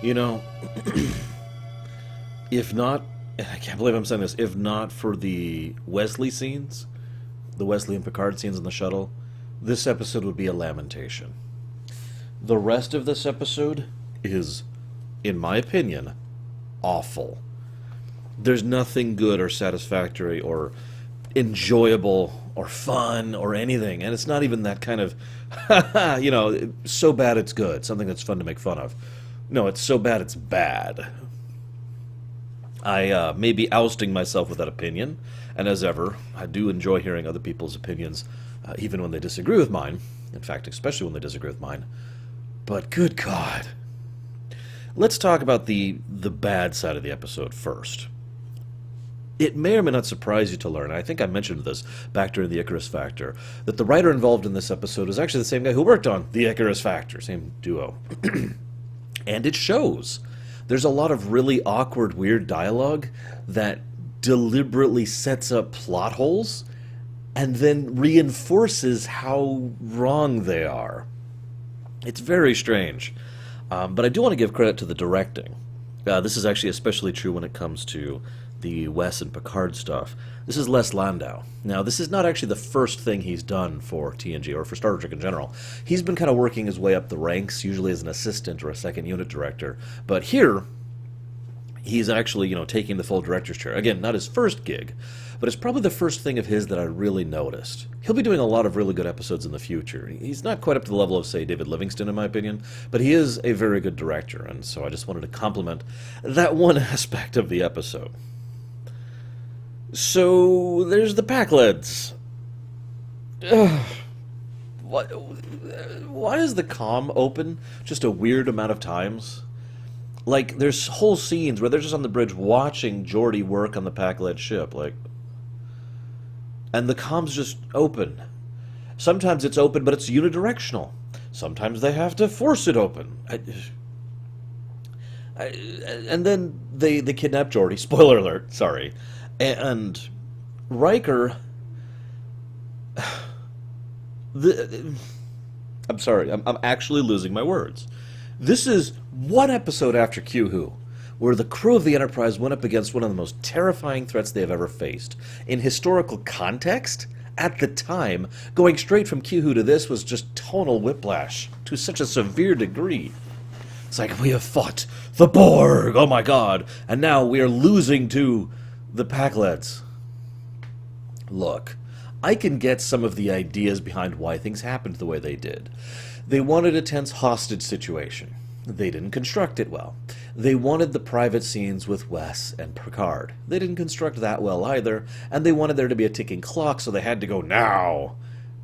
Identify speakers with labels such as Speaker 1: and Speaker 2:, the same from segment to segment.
Speaker 1: You know, if not, I can't believe I'm saying this, if not for the Wesley scenes, the Wesley and Picard scenes in the shuttle, this episode would be a lamentation. The rest of this episode is, in my opinion, awful. There's nothing good or satisfactory or enjoyable or fun or anything, and it's not even that kind of, so bad it's good, something that's fun to make fun of. No, it's so bad it's bad. I may be ousting myself with that opinion, and as ever, I do enjoy hearing other people's opinions, even when they disagree with mine. In fact, especially when they disagree with mine. But good God. Let's talk about the bad side of the episode first. It may or may not surprise you to learn, I think I mentioned this back during the Icarus Factor, that the writer involved in this episode is actually the same guy who worked on the Icarus Factor, same duo. And it shows. There's a lot of really awkward, weird dialogue that deliberately sets up plot holes and then reinforces how wrong they are. It's very strange. But I do want to give credit to the directing. This is actually especially true when it comes to the Wes and Picard stuff. This is Les Landau. Now, this is not actually the first thing he's done for TNG, or for Star Trek in general. He's been kind of working his way up the ranks, usually as an assistant or a second unit director. But here, he's actually, taking the full director's chair. Again, not his first gig, but it's probably the first thing of his that I really noticed. He'll be doing a lot of really good episodes in the future. He's not quite up to the level of, say, David Livingston, in my opinion, but he is a very good director, and so I just wanted to compliment that one aspect of the episode. So, there's the Pakleds. Why is the comm open just a weird amount of times? Like, there's whole scenes where they're just on the bridge watching Geordi work on the Pakled ship, and the comm's just open. Sometimes it's open, but it's unidirectional. Sometimes they have to force it open. And then they kidnap Geordi. Spoiler alert, sorry. And Riker... I'm sorry, I'm actually losing my words. This is one episode after Q-Who, where the crew of the Enterprise went up against one of the most terrifying threats they have ever faced. In historical context, at the time, going straight from Q-Who to this was just tonal whiplash to such a severe degree. It's like, we have fought the Borg, oh my god, and now we are losing to the Pakleds. Look, I can get some of the ideas behind why things happened the way they did. They wanted a tense hostage situation. They didn't construct it well. They wanted the private scenes with Wes and Picard. They didn't construct that well either, and they wanted there to be a ticking clock, so they had to go now.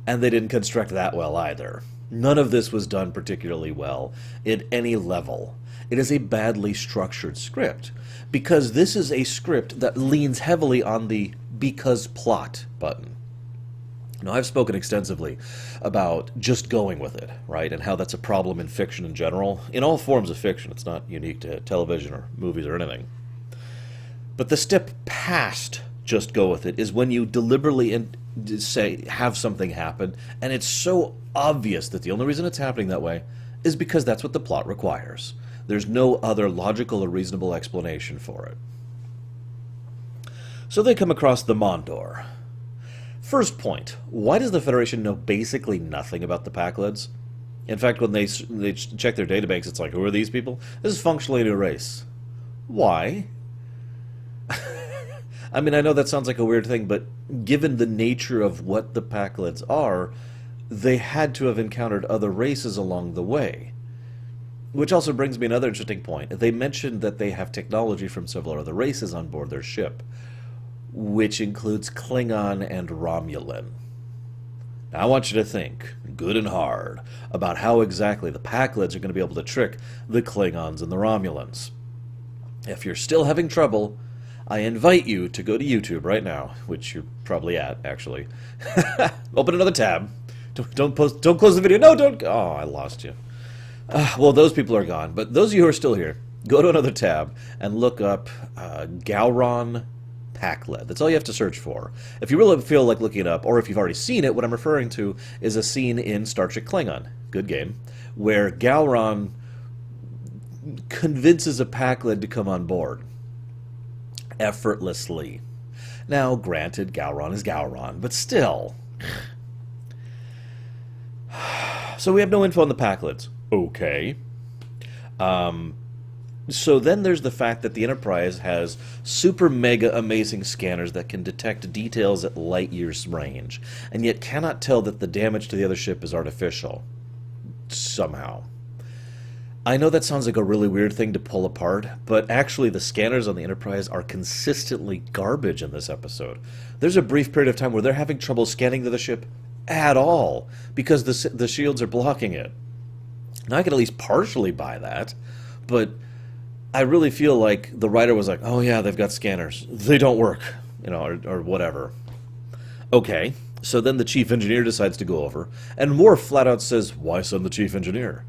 Speaker 1: And they didn't construct that well either. None of this was done particularly well at any level. It is a badly structured script, because this is a script that leans heavily on the because plot button. Now, I've spoken extensively about just going with it, right, and how that's a problem in fiction in general, in all forms of fiction. It's not unique to television or movies or anything. But the step past just go with it is when you deliberately say, have something happen, and it's so obvious that the only reason it's happening that way is because that's what the plot requires. There's no other logical or reasonable explanation for it. So they come across the Mondor. First point, why does the Federation know basically nothing about the Pakleds? In fact, when they check their databanks, it's like, who are these people? This is functionally a new race. Why? I mean, I know that sounds like a weird thing, but given the nature of what the Pakleds are, they had to have encountered other races along the way. Which also brings me another interesting point. They mentioned that they have technology from several other races on board their ship, which includes Klingon and Romulan. Now, I want you to think, good and hard, about how exactly the Pakleds are going to be able to trick the Klingons and the Romulans. If you're still having trouble, I invite you to go to YouTube right now, which you're probably at, actually. Open another tab. Don't close the video. No, don't. Oh, I lost you. Well, those people are gone, but those of you who are still here, go to another tab and look up Gowron Pakled. That's all you have to search for. If you really feel like looking it up, or if you've already seen it, what I'm referring to is a scene in Star Trek Klingon, good game, where Gowron convinces a Pakled to come on board effortlessly. Now, granted, Gowron is Gowron, but still. So we have no info on the Pakleds. Okay. So then there's the fact that the Enterprise has super mega amazing scanners that can detect details at light years range, and yet cannot tell that the damage to the other ship is artificial. Somehow. I know that sounds like a really weird thing to pull apart, but actually the scanners on the Enterprise are consistently garbage in this episode. There's a brief period of time where they're having trouble scanning the ship at all, because the shields are blocking it. Now I can at least partially buy that, but I really feel like the writer was like, oh yeah, they've got scanners. They don't work, or whatever. Okay, so then the chief engineer decides to go over, and Worf flat out says, why send the chief engineer?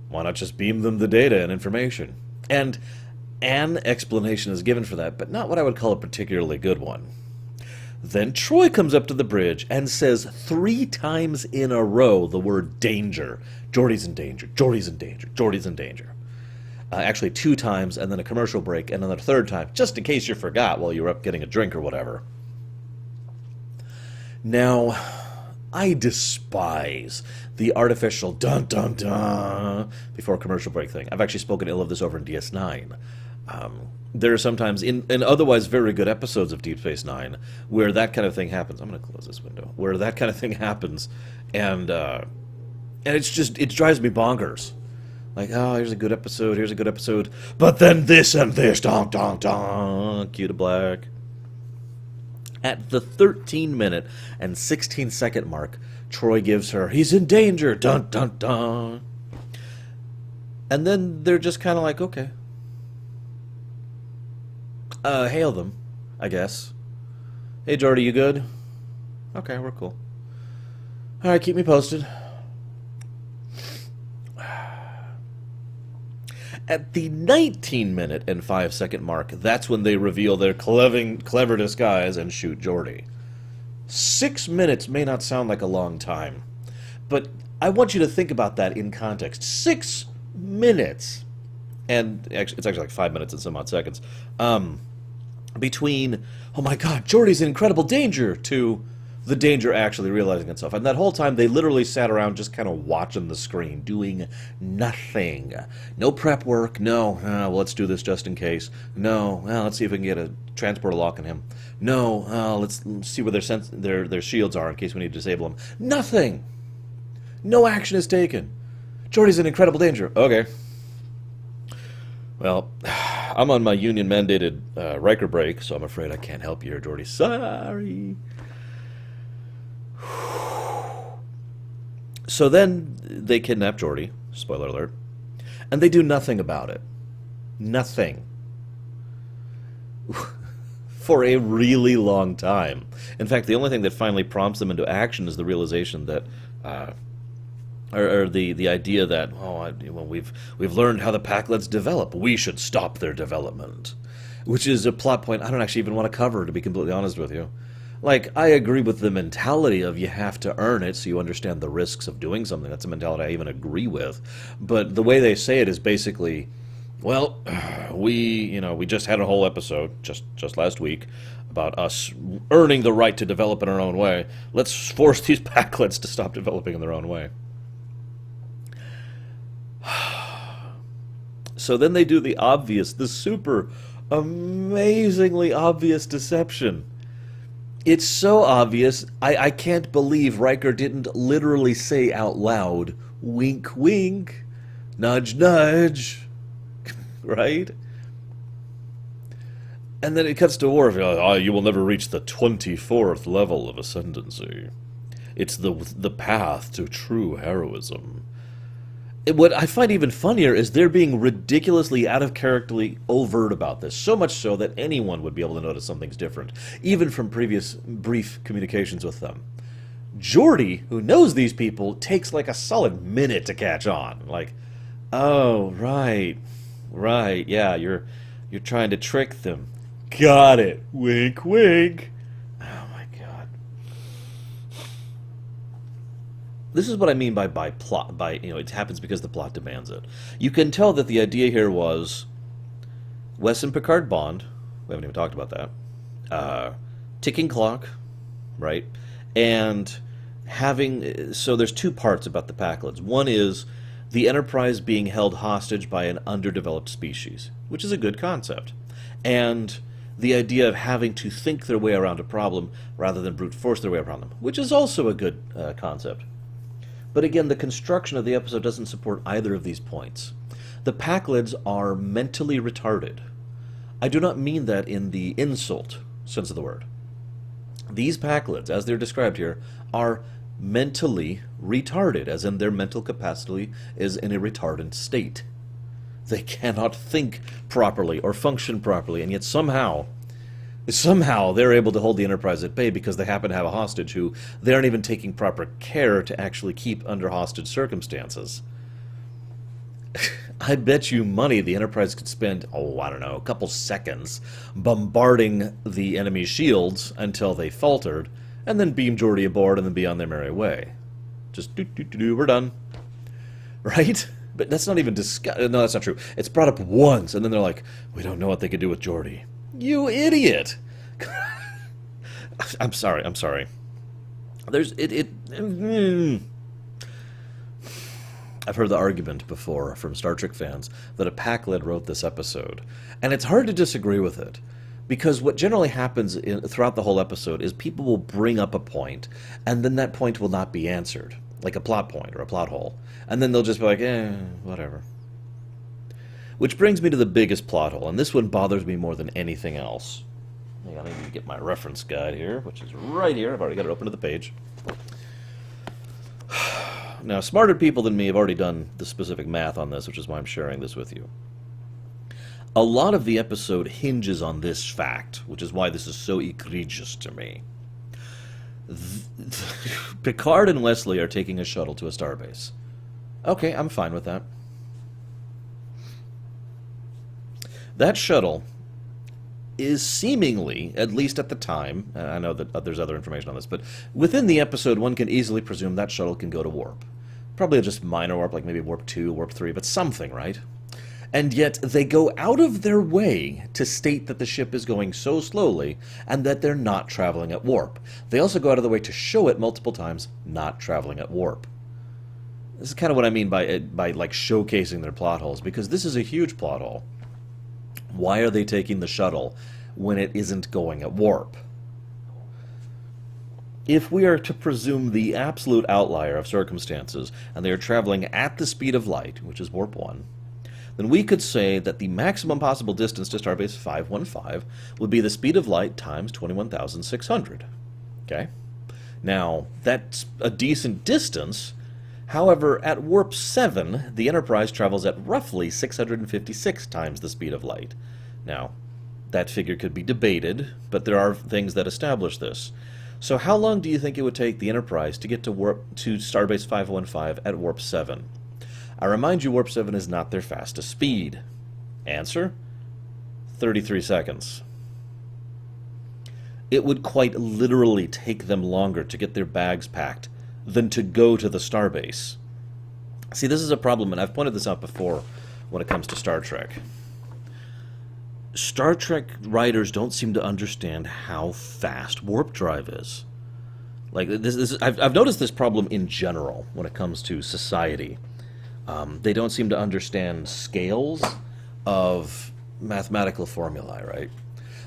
Speaker 1: Why not just beam them the data and information? And an explanation is given for that, but not what I would call a particularly good one. Then Troy comes up to the bridge and says 3 times in a row the word danger. Geordi's in danger, Geordi's in danger, Geordi's in danger. Actually 2 times, and then a commercial break, and then a 3rd time, just in case you forgot while you were up getting a drink or whatever. Now, I despise the artificial dun-dun-dun before commercial break thing. I've actually spoken ill of this over in DS9. There are sometimes, in otherwise very good episodes of Deep Space Nine, where that kind of thing happens. I'm going to close this window. Where that kind of thing happens, and it's just, it drives me bonkers. Like, oh, here's a good episode, but then this and this, dong, dong, dong, cue to black. At the 13-minute and 16-second mark, Troy gives her, he's in danger, dun, dun, dun. And then they're just kind of like, okay. Hail them, I guess. Hey, Geordi, you good? Okay, we're cool. Alright, keep me posted. At the 19-minute and 5-second mark, that's when they reveal their clever disguise and shoot Geordi. 6 minutes may not sound like a long time, but I want you to think about that in context. 6 minutes! And it's actually like 5 minutes and some odd seconds. Between, oh my god, Geordi's in incredible danger, to the danger actually realizing itself. And that whole time, they literally sat around just kind of watching the screen, doing nothing. No prep work, no, well, let's do this just in case. No, well, let's see if we can get a transporter lock on him. No, let's see where their shields are in case we need to disable them. Nothing! No action is taken. Geordi's in incredible danger. Okay. Well, I'm on my union-mandated Riker break, so I'm afraid I can't help you here, Geordi. Sorry. So then they kidnap Geordi, spoiler alert, and they do nothing about it. Nothing. For a really long time. In fact, the only thing that finally prompts them into action is the realization that, or the idea that, we've learned how the Pakleds develop. We should stop their development. Which is a plot point I don't actually even want to cover, to be completely honest with you. Like, I agree with the mentality of you have to earn it so you understand the risks of doing something. That's a mentality I even agree with. But the way they say it is basically, well, we just had a whole episode, just last week, about us earning the right to develop in our own way. Let's force these Pakleds to stop developing in their own way. So then they do the obvious, the super amazingly obvious deception. It's so obvious, I can't believe Riker didn't literally say out loud, wink, wink, nudge, nudge, right? And then it cuts to Worf, you will never reach the 24th level of ascendancy. It's the path to true heroism. What I find even funnier is they're being ridiculously out-of-characterly overt about this, so much so that anyone would be able to notice something's different, even from previous brief communications with them. Geordi, who knows these people, takes like a solid minute to catch on. Like, oh, right, yeah, you're trying to trick them. Got it. Wink, wink. Oh, my God. This is what I mean by plot, it happens because the plot demands it. You can tell that the idea here was Wes and Picard bond. We haven't even talked about that. Ticking clock, right? And so there's two parts about the Pakleds. One is the Enterprise being held hostage by an underdeveloped species, which is a good concept. And the idea of having to think their way around a problem rather than brute force their way around them, which is also a good concept. But again, the construction of the episode doesn't support either of these points. The Pakleds are mentally retarded. I do not mean that in the insult sense of the word. These Pakleds, as they're described here, are mentally retarded, as in their mental capacity is in a retardant state. They cannot think properly or function properly, and yet somehow they're able to hold the Enterprise at bay because they happen to have a hostage who they aren't even taking proper care to actually keep under hostage circumstances. I bet you money the Enterprise could spend, a couple seconds bombarding the enemy shields until they faltered, and then beam Geordi aboard and then be on their merry way. Just we're done. Right? But that's not even discussed. No, that's not true. It's brought up once, and then they're like, we don't know what they could do with Geordi. You idiot! I'm sorry. I've heard the argument before from Star Trek fans that a Pakled wrote this episode, and it's hard to disagree with it, because what generally happens throughout the whole episode is people will bring up a point, and then that point will not be answered, like a plot point or a plot hole, and then they'll just be like, whatever. Which brings me to the biggest plot hole, and this one bothers me more than anything else. Hang on, I need to get my reference guide here, which is right here. I've already got it open to the page. Now, smarter people than me have already done the specific math on this, which is why I'm sharing this with you. A lot of the episode hinges on this fact, which is why this is so egregious to me. Picard and Wesley are taking a shuttle to a starbase. Okay, I'm fine with that. That shuttle is seemingly, at least at the time, I know that there's other information on this, but within the episode, one can easily presume that shuttle can go to warp. Probably just minor warp, like maybe warp 2, warp 3, but something, right? And yet they go out of their way to state that the ship is going so slowly and that they're not traveling at warp. They also go out of the way to show it multiple times not traveling at warp. This is kind of what I mean by like showcasing their plot holes, because this is a huge plot hole. Why are they taking the shuttle when it isn't going at warp? If we are to presume the absolute outlier of circumstances, and they are traveling at the speed of light, which is warp 1, then we could say that the maximum possible distance to Starbase 515 would be the speed of light times 21,600. Okay? Now, that's a decent distance. However, at warp 7, the Enterprise travels at roughly 656 times the speed of light. Now, that figure could be debated, but there are things that establish this. So how long do you think it would take the Enterprise to get to Starbase 515 at warp 7? I remind you, warp 7 is not their fastest speed. Answer? 33 seconds. It would quite literally take them longer to get their bags packed than to go to the starbase. See, this is a problem, and I've pointed this out before when it comes to Star Trek. Star Trek writers don't seem to understand how fast warp drive is. Like, I've noticed this problem in general when it comes to society. They don't seem to understand scales of mathematical formulae, right?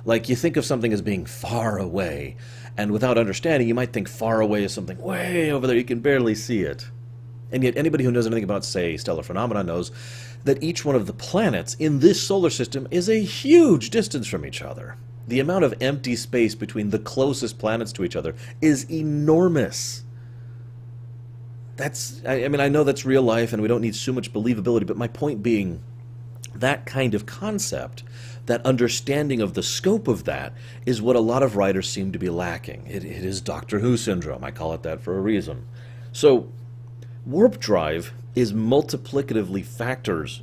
Speaker 1: Like, you think of something as being far away, and without understanding, you might think far away is something way over there, you can barely see it. And yet, anybody who knows anything about, say, stellar phenomena knows that each one of the planets in this solar system is a huge distance from each other. The amount of empty space between the closest planets to each other is enormous. I mean, I know that's real life, and we don't need so much believability, but my point being, that kind of concept, that understanding of the scope of that, is what a lot of writers seem to be lacking. It is Doctor Who syndrome. I call it that for a reason. So, warp drive is multiplicative factors.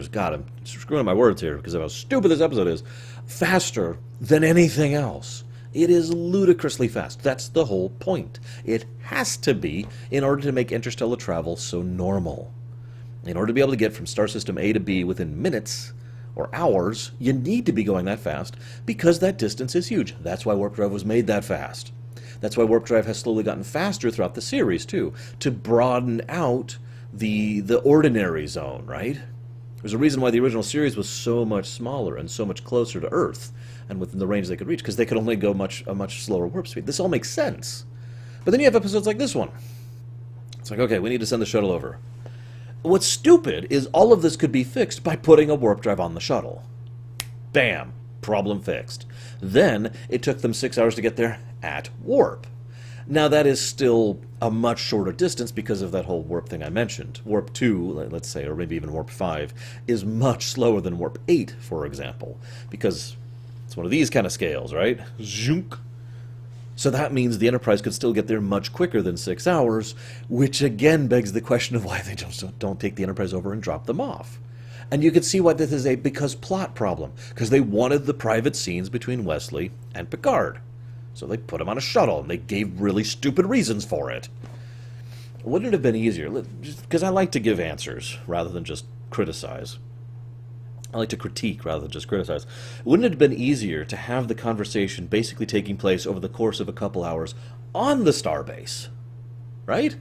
Speaker 1: God, I'm screwing up my words here because of how stupid this episode is. Faster than anything else. It is ludicrously fast. That's the whole point. It has to be in order to make interstellar travel so normal. In order to be able to get from star system A to B within minutes or hours, you need to be going that fast because that distance is huge. That's why warp drive was made that fast. That's why warp drive has slowly gotten faster throughout the series, too, to broaden out the ordinary zone, right? There's a reason why the original series was so much smaller and so much closer to Earth and within the range they could reach, because they could only go a much slower warp speed. This all makes sense. But then you have episodes like this one. It's like, okay, we need to send the shuttle over. What's stupid is all of this could be fixed by putting a warp drive on the shuttle. Bam! Problem fixed. Then it took them 6 hours to get there at warp. Now that is still a much shorter distance because of that whole warp thing I mentioned. Warp 2, let's say, or maybe even warp 5, is much slower than warp 8, for example, because it's one of these kind of scales, right? Zhunk. So that means the Enterprise could still get there much quicker than 6 hours, which again begs the question of why they don't take the Enterprise over and drop them off. And you can see why this is a because plot problem, because they wanted the private scenes between Wesley and Picard. So they put him on a shuttle, and they gave really stupid reasons for it. Wouldn't it have been easier? Because I like to give answers rather than just criticize. I like to critique rather than just criticize. Wouldn't it have been easier to have the conversation basically taking place over the course of a couple hours on the starbase? Right?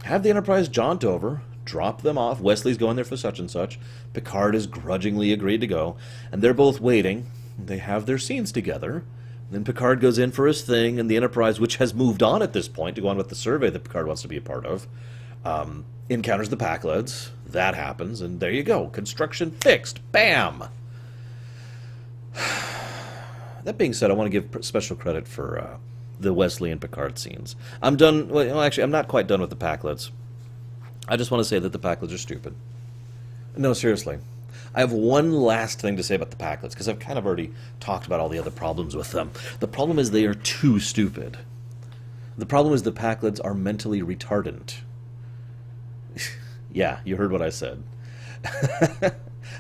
Speaker 1: Have the Enterprise jaunt over, drop them off. Wesley's going there for such and such. Picard has grudgingly agreed to go. And they're both waiting. They have their scenes together. Then Picard goes in for his thing, and the Enterprise, which has moved on at this point to go on with the survey that Picard wants to be a part of, encounters the Pakleds. That happens, and there you go. Construction fixed. Bam! That being said, I want to give special credit for the Wesley and Picard scenes. I'm done. Well, actually, I'm not quite done with the Pakleds. I just want to say that the Pakleds are stupid. No, seriously. I have one last thing to say about the Pakleds, because I've kind of already talked about all the other problems with them. The problem is they are too stupid. The problem is the Pakleds are mentally retardant. Yeah, you heard what I said.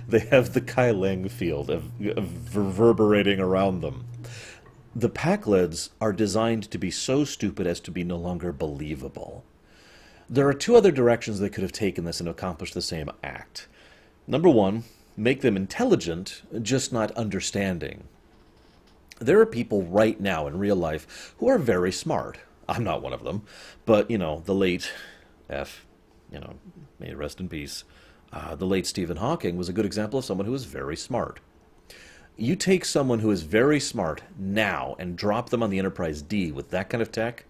Speaker 1: They have the Kai Lang field of reverberating around them. The Pakleds are designed to be so stupid as to be no longer believable. There are two other directions they could have taken this and accomplished the same act. Number one, make them intelligent, just not understanding. There are people right now in real life who are very smart. I'm not one of them, but, the late F, may it rest in peace, the late Stephen Hawking was a good example of someone who was very smart. You take someone who is very smart now and drop them on the Enterprise D with that kind of tech,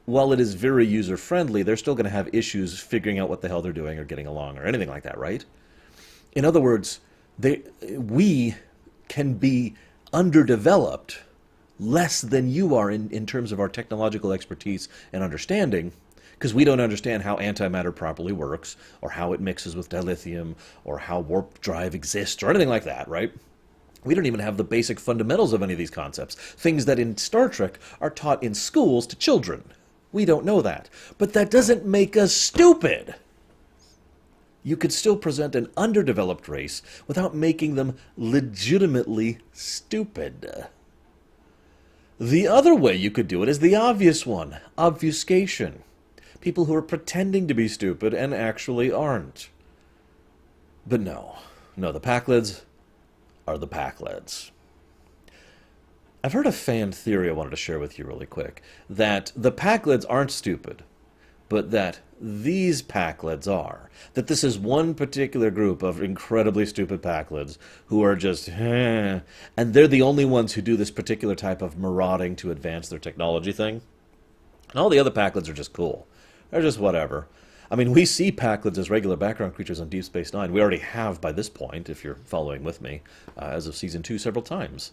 Speaker 1: while it is very user-friendly, they're still going to have issues figuring out what the hell they're doing or getting along or anything like that, right? In other words, we can be underdeveloped less than you are in terms of our technological expertise and understanding, because we don't understand how antimatter properly works, or how it mixes with dilithium, or how warp drive exists, or anything like that, right? We don't even have the basic fundamentals of any of these concepts, things that in Star Trek are taught in schools to children. We don't know that. But that doesn't make us stupid. You could still present an underdeveloped race without making them legitimately stupid. The other way you could do it is the obvious one, obfuscation. People who are pretending to be stupid and actually aren't. But no, the Pakleds are the Pakleds. I've heard a fan theory I wanted to share with you really quick, that the Pakleds aren't stupid, but that these Pakleds are. That this is one particular group of incredibly stupid Pakleds who are just, and they're the only ones who do this particular type of marauding to advance their technology thing. And all the other Pakleds are just cool. They're just whatever. I mean, we see Pakleds as regular background creatures on Deep Space Nine. We already have by this point, if you're following with me, as of Season 2 several times.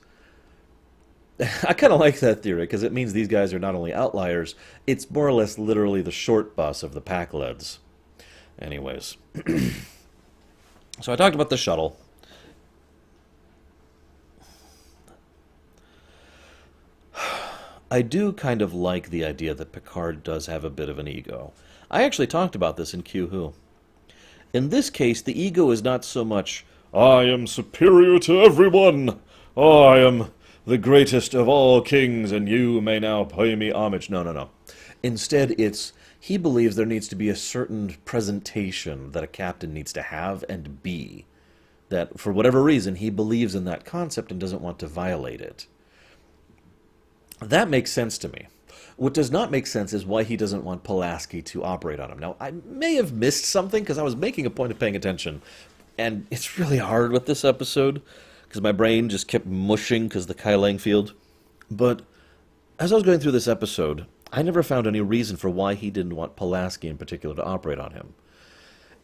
Speaker 1: I kind of like that theory, because it means these guys are not only outliers, it's more or less literally the short bus of the Pakleds. Anyways. So I talked about the shuttle. I do kind of like the idea that Picard does have a bit of an ego. I actually talked about this in Q Who. In this case, the ego is not so much, I am superior to everyone. I am the greatest of all kings, and you may now pay me homage. No, no, no. Instead, it's he believes there needs to be a certain presentation that a captain needs to have and be. That, for whatever reason, he believes in that concept and doesn't want to violate it. That makes sense to me. What does not make sense is why he doesn't want Pulaski to operate on him. Now, I may have missed something because I was making a point of paying attention, and it's really hard with this episode because my brain just kept mushing because the Kai Lang field. But as I was going through this episode, I never found any reason for why he didn't want Pulaski in particular to operate on him.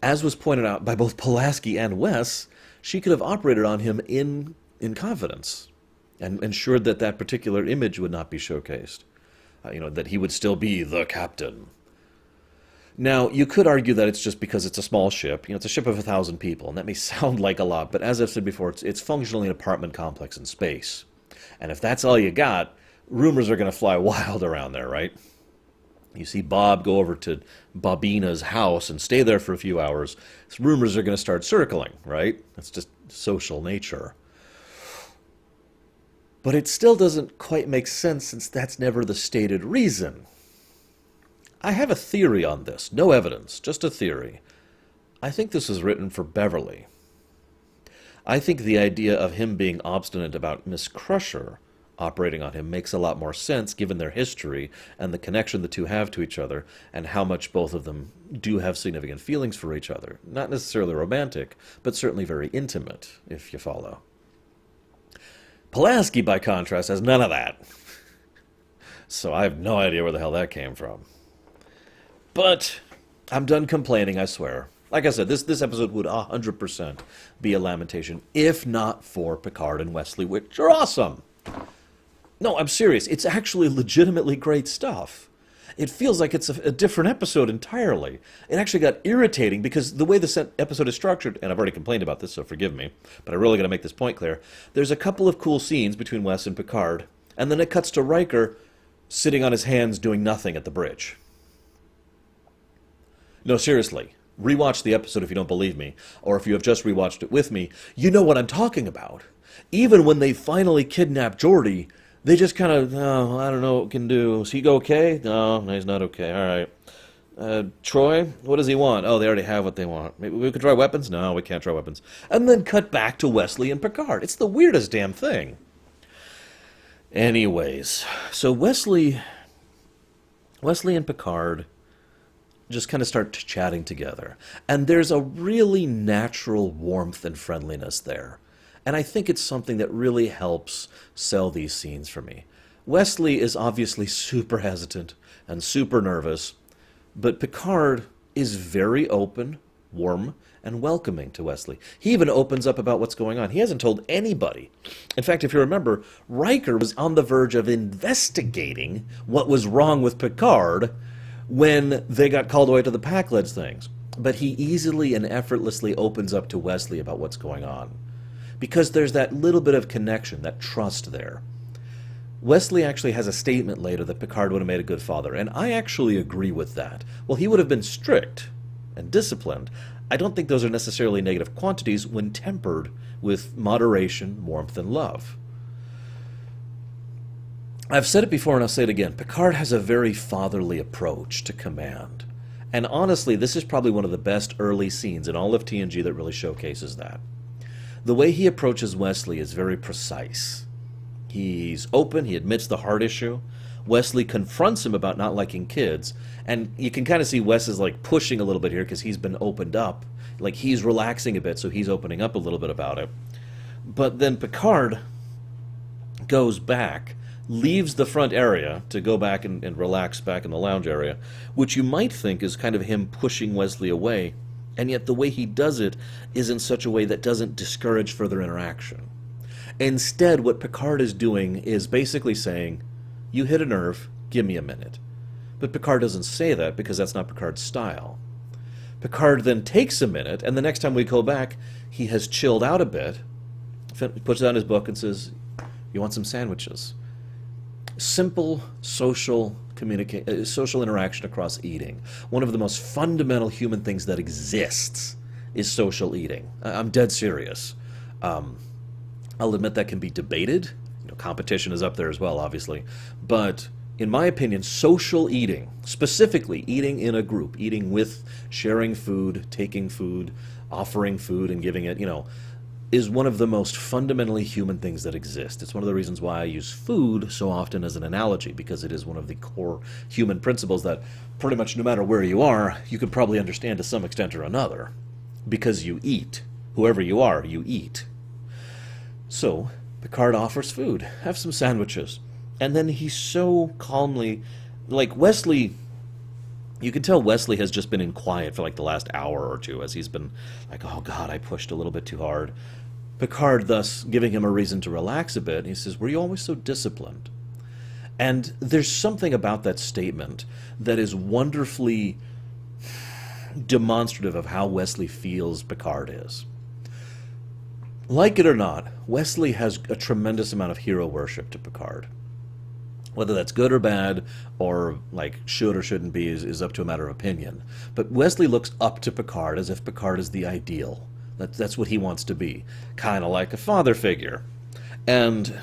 Speaker 1: As was pointed out by both Pulaski and Wes, she could have operated on him in confidence and ensured that that particular image would not be showcased. That he would still be the captain. Now, you could argue that it's just because it's a small ship. It's a ship of 1,000 people, and that may sound like a lot, but as I've said before, it's functionally an apartment complex in space. And if that's all you got, rumors are going to fly wild around there, right? You see Bob go over to Bobina's house and stay there for a few hours. Rumors are going to start circling, right? That's just social nature. But it still doesn't quite make sense since that's never the stated reason. I have a theory on this. No evidence, just a theory. I think this is written for Beverly. I think the idea of him being obstinate about Miss Crusher operating on him makes a lot more sense given their history and the connection the two have to each other and how much both of them do have significant feelings for each other. Not necessarily romantic, but certainly very intimate, if you follow. Pulaski, by contrast, has none of that. So I have no idea where the hell that came from. But I'm done complaining, I swear. Like I said, this episode would 100% be a lamentation, if not for Picard and Wesley, which are awesome. No, I'm serious. It's actually legitimately great stuff. It feels like it's a different episode entirely. It actually got irritating because the way the episode is structured, and I've already complained about this, so forgive me, but I really got to make this point clear. There's a couple of cool scenes between Wes and Picard, and then it cuts to Riker sitting on his hands doing nothing at the bridge. No, seriously. Rewatch the episode if you don't believe me, or if you have just rewatched it with me, you know what I'm talking about. Even when they finally kidnap Geordi, they just kind of, oh, I don't know what we can do. Is he okay? No, he's not okay. All right. Troy, what does he want? Oh, they already have what they want. Maybe we could try weapons? No, we can't try weapons. And then cut back to Wesley and Picard. It's the weirdest damn thing. Anyways, so Wesley and Picard just kind of start chatting together. And there's a really natural warmth and friendliness there. And I think it's something that really helps sell these scenes for me. Wesley is obviously super hesitant and super nervous, but Picard is very open, warm, and welcoming to Wesley. He even opens up about what's going on. He hasn't told anybody. In fact, if you remember, Riker was on the verge of investigating what was wrong with Picard when they got called away to the Pakled things. But he easily and effortlessly opens up to Wesley about what's going on. Because there's that little bit of connection, that trust there. Wesley actually has a statement later that Picard would have made a good father, and I actually agree with that. Well, he would have been strict and disciplined. I don't think those are necessarily negative quantities when tempered with moderation, warmth, and love. I've said it before and I'll say it again. Picard has a very fatherly approach to command. And honestly, this is probably one of the best early scenes in all of TNG that really showcases that. The way he approaches Wesley is very precise. He's open, he admits the heart issue. Wesley confronts him about not liking kids, and you can kind of see Wes is like pushing a little bit here because he's been opened up. Like he's relaxing a bit, so he's opening up a little bit about it. But then Picard goes back, leaves the front area to go back and relax back in the lounge area, which you might think is kind of him pushing Wesley away. And yet the way he does it is in such a way that doesn't discourage further interaction. Instead, what Picard is doing is basically saying, you hit a nerve, give me a minute. But Picard doesn't say that because that's not Picard's style. Picard then takes a minute, and the next time we go back, he has chilled out a bit, puts down his book and says, you want some sandwiches? Simple social interaction across eating. One of the most fundamental human things that exists is social eating. I'm dead serious. I'll admit that can be debated. competition is up there as well, obviously. But in my opinion, social eating, specifically eating in a group, eating with, sharing food, taking food, offering food and giving it, is one of the most fundamentally human things that exist. It's one of the reasons why I use food so often as an analogy, because it is one of the core human principles that pretty much no matter where you are, you could probably understand to some extent or another. Because you eat. Whoever you are, you eat. So, Picard offers food. Have some sandwiches. And then he so calmly, like Wesley, you can tell Wesley has just been in quiet for like the last hour or two as he's been like, oh God, I pushed a little bit too hard. Picard thus giving him a reason to relax a bit. And he says, were you always so disciplined? And there's something about that statement that is wonderfully demonstrative of how Wesley feels Picard is. Like it or not, Wesley has a tremendous amount of hero worship to Picard. Whether that's good or bad, or like should or shouldn't be, is up to a matter of opinion. But Wesley looks up to Picard as if Picard is the ideal. That's what he wants to be. Kind of like a father figure. And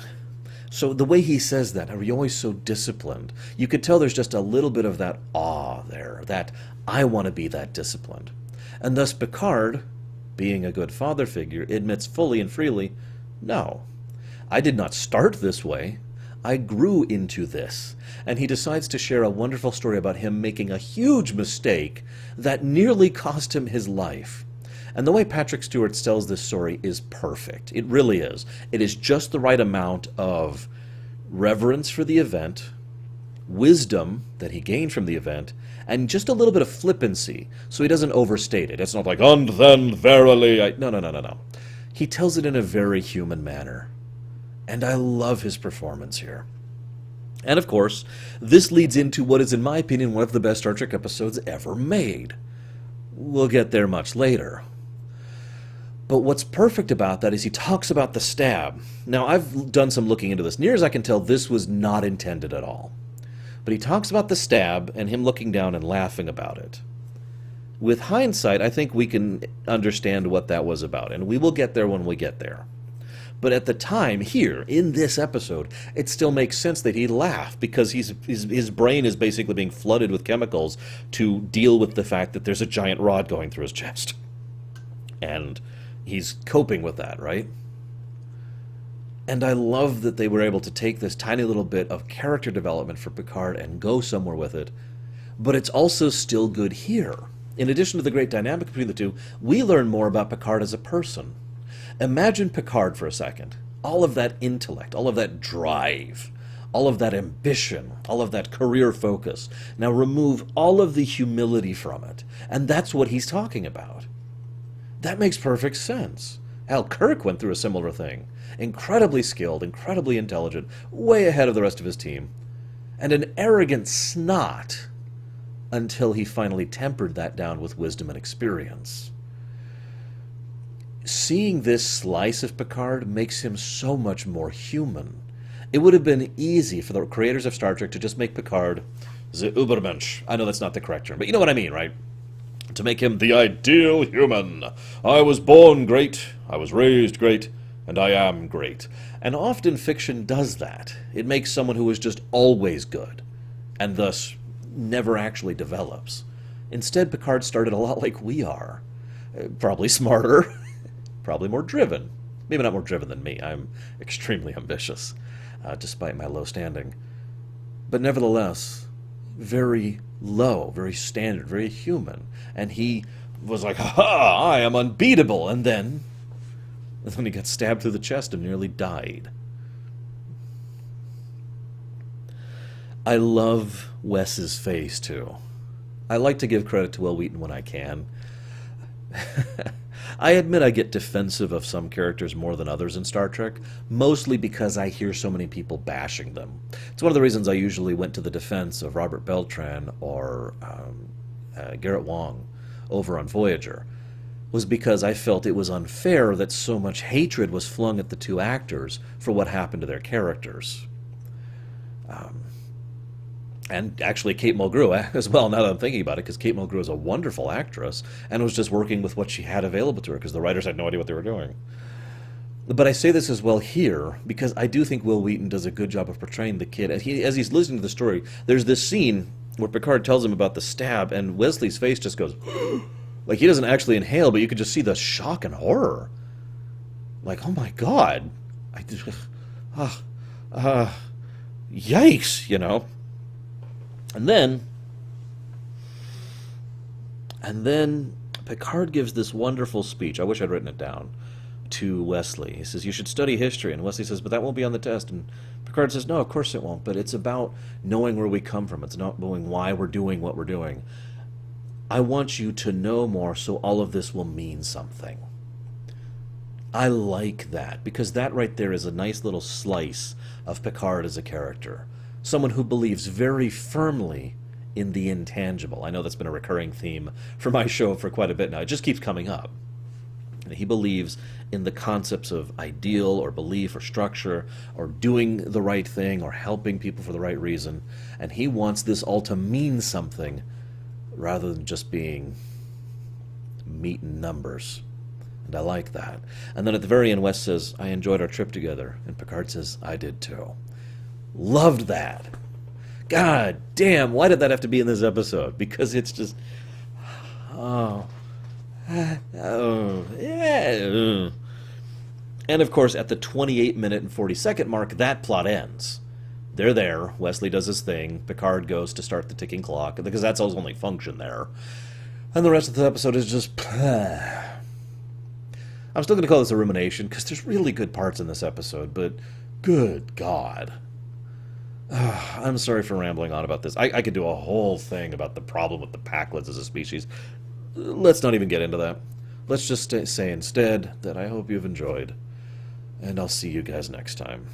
Speaker 1: so the way he says that, are you always so disciplined? You could tell there's just a little bit of that awe there, that I want to be that disciplined. And thus Picard, being a good father figure, admits fully and freely, no, I did not start this way. I grew into this. And he decides to share a wonderful story about him making a huge mistake that nearly cost him his life. And the way Patrick Stewart tells this story is perfect. It really is. It is just the right amount of reverence for the event, wisdom that he gained from the event, and just a little bit of flippancy, so he doesn't overstate it. It's not like, and then verily I... No. He tells it in a very human manner. And I love his performance here. And of course, this leads into what is, in my opinion, one of the best Star Trek episodes ever made. We'll get there much later. But what's perfect about that is he talks about the stab. Now, I've done some looking into this. Near as I can tell, this was not intended at all. But he talks about the stab and him looking down and laughing about it. With hindsight, I think we can understand what that was about, and we will get there when we get there. But at the time, here, in this episode, it still makes sense that he'd laugh, because his brain is basically being flooded with chemicals to deal with the fact that there's a giant rod going through his chest. And he's coping with that, right? And I love that they were able to take this tiny little bit of character development for Picard and go somewhere with it. But it's also still good here. In addition to the great dynamic between the two, we learn more about Picard as a person. Imagine Picard for a second. All of that intellect, all of that drive, all of that ambition, all of that career focus. Now remove all of the humility from it. And that's what he's talking about. That makes perfect sense. Hell, Kirk went through a similar thing. Incredibly skilled, incredibly intelligent, way ahead of the rest of his team. And an arrogant snot until he finally tempered that down with wisdom and experience. Seeing this slice of Picard makes him so much more human. It would have been easy for the creators of Star Trek to just make Picard the Übermensch. I know that's not the correct term, but you know what I mean, right? To make him the ideal human. I was born great, I was raised great, and I am great. And often fiction does that. It makes someone who is just always good, and thus never actually develops. Instead, Picard started a lot like we are. Probably smarter, probably more driven. Maybe not more driven than me. I'm extremely ambitious, despite my low standing. But nevertheless, very low, very standard, very human. And he was like, ha! I am unbeatable! And then he got stabbed through the chest and nearly died. I love Wes's face, too. I like to give credit to Will Wheaton when I can. I admit I get defensive of some characters more than others in Star Trek, mostly because I hear so many people bashing them. It's one of the reasons I usually went to the defense of Robert Beltran or Garrett Wang over on Voyager, was because I felt it was unfair that so much hatred was flung at the two actors for what happened to their characters. And actually Kate Mulgrew as well, now that I'm thinking about it, because Kate Mulgrew is a wonderful actress and was just working with what she had available to her because the writers had no idea what they were doing. But I say this as well here because I do think Will Wheaton does a good job of portraying the kid. As he's listening to the story, there's this scene where Picard tells him about the stab, and Wesley's face just goes, like he doesn't actually inhale, but you could just see the shock and horror. Like, oh my God. Yikes, you know. And then Picard gives this wonderful speech. I wish I'd written it down. To Wesley. He says, you should study history. And Wesley says, but that won't be on the test. And Picard says, no, of course it won't. But it's about knowing where we come from. It's not knowing why we're doing what we're doing. I want you to know more so all of this will mean something. I like that, because that right there is a nice little slice of Picard as a character. Someone who believes very firmly in the intangible. I know that's been a recurring theme for my show for quite a bit now. It just keeps coming up. He believes in the concepts of ideal or belief or structure or doing the right thing or helping people for the right reason. And he wants this all to mean something rather than just being meat and numbers. And I like that. And then at the very end, Wes says, I enjoyed our trip together. And Picard says, I did too. Loved that. God damn, why did that have to be in this episode? Because it's just... Oh... Oh, yeah. And of course, at the 28-minute and 40-second mark, that plot ends. They're there. Wesley does his thing. Picard goes to start the ticking clock, because that's his only function there. And the rest of the episode is just... I'm still going to call this a rumination, because there's really good parts in this episode, but good God. I'm sorry for rambling on about this. I could do a whole thing about the problem with the Pakleds as a species. Let's not even get into that. Let's just say instead that I hope you've enjoyed, and I'll see you guys next time.